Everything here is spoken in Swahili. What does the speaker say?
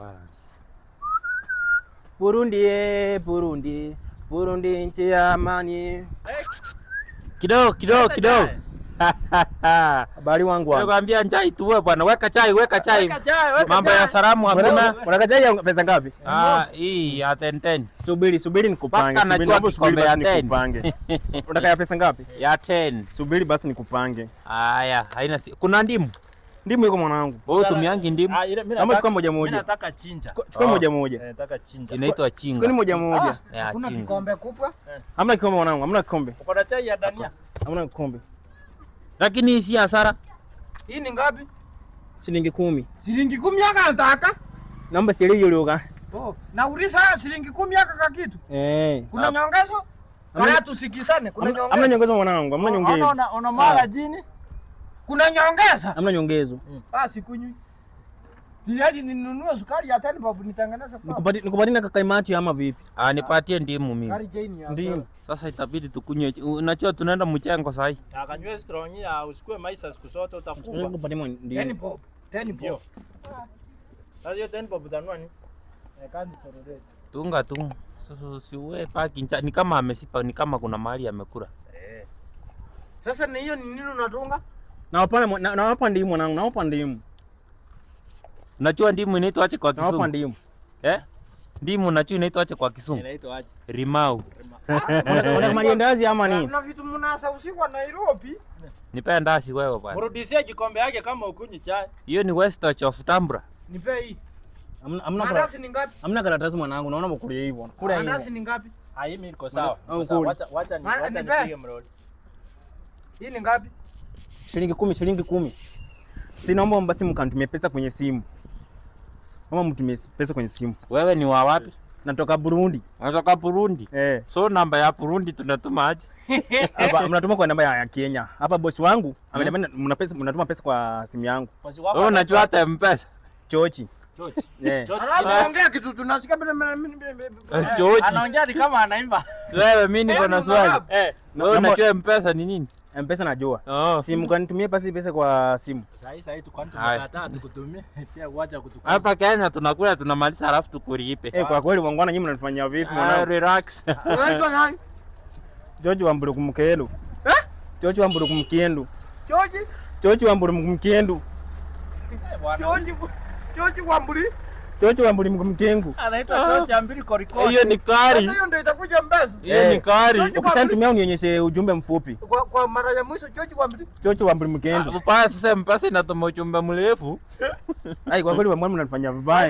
balance. Burundi, Burundi, Burundi nchi ya amani. Kidogo. Habari wangu. Nakwambia njai tuwe bwana, weka chai. Mambo ya salamu hakuna. Unataka chai ya pesa ngapi? Hii ya 10. Subiri nikupange. Paka najua kikombe ya 10. Unataka ya pesa ngapi? Ya 10. Subiri basi nikupange. Haya, haina kuna ndimu. Ndimu iko mwanangu. Wewe tumiangi ndimu. Kama chukua moja. Mimi nataka chinja. Chukua moja. Nataka chinja. Inaitwa chinga. Chukua moja. Kuna kikombe kubwa? Hamna kikombe mwanangu, hamna kikombe. Uko na chai ya Dania? Hamna kikombe. Lakini hii si hasara. Hii ni ngapi? Shilingi 10. Shilingi 10 yaka nataka? Naomba shilingi ulioga. Na ulisa shilingi 10 yaka kwa kitu? Kuna nyongezo? Kaya tusikisane, kuna nyongezo. Hamna nyongezo mwanangu, hamna nyongezo. Ona mara jini? Kuna nyongeza? Hamna nyongezo. Sikunywi. Hadi ninunue sukari ya 10 bob nitengeneze kwa. Nikupatie na kakaimati ama vipi? Nipatie ndimu mimi. Sukari jeni ya. Ndimu. Sasa itabidi tukunywe. Unajua tunaenda mchengo sasa hii. Akanywe strong ya usikue maisha siku zote utakufa. Nikupatie ndimu. 10 bob. Sasa hiyo 10 bob utanunua ni? Kandi tororete. Tunga. Sasa siwe paki ni kama amesipa, ni kama kuna mahali amekula. Sasa ni hiyo ni nini unatunga? Nawapa ndimu mwanangu, nawapa ndimu. Unajua ndimu inaitwa aje kwa Kisumu? Nawapa ndimu. Ndimu unajua inaitwa aje kwa Kisumu? Inaitwa aje? Rimau. Una mandazi ama nini? Kuna vitu mnasa usiku wa Nairobi. Nipe ndazi wewe bwana. Mrudishie kikombe yake kama ukunywi chai. Hiyo ni Westach of Tambra. Nipe hii. Mandazi ni ngapi? Hamna karatasi mwanangu, naona mkulia hivyo. Kula hii. Mandazi ni ngapi? Hii mimi niko sawa. Wacha nipige mroli. Hii ni ngapi? Shilingi 10. Si naomba basi mkanitumie pesa kwenye simu. Mama mtumie pesa kwenye simu. Wewe ni wa wapi? Natoka Burundi. Unatoka Burundi? So namba ya Burundi tunatuma aje? Hapa mnatuma kwa namba ya Kenya. Hapa bosi wangu ameniambia mnatuma pesa kwa simu yangu. Wewe unajua hata M-Pesa? Chochi. Anaongea kitu tunasikia Chochi. Anaongea ni kama anaimba. Wewe mimi niko na swali. Wewe unajua M-Pesa ni nini? M-Pesa najua. Simu kanitumie pesa kwa simu. Sasa kwani tunakataa tukutumie pia uacha kutukana. Hapa Kenya tunakula tunamaliza alafu tukulipe. Kwa kweli wangwana nyinyi mnanifanyia vipi mwanangu? Relax. Unaitwa nani? George Wamburu kumkendo. George Wamburu kumkendo. George Wamburu kumkendo. George Wamburu mkumkengu. Anaitwa George Ambiri Korikori. Hiyo ni kari. Hiyo ndio itakuja Mbezi. Hiyo ni kari. Ukisanitumia unionyeshe ujumbe mfupi. Kwa mara ya mwisho George Wamburu mkendo. Upaya sasa M-Pesa inatuma ujumbe mrefu. Kwa kweli mwanangu mnanifanyia vibaya.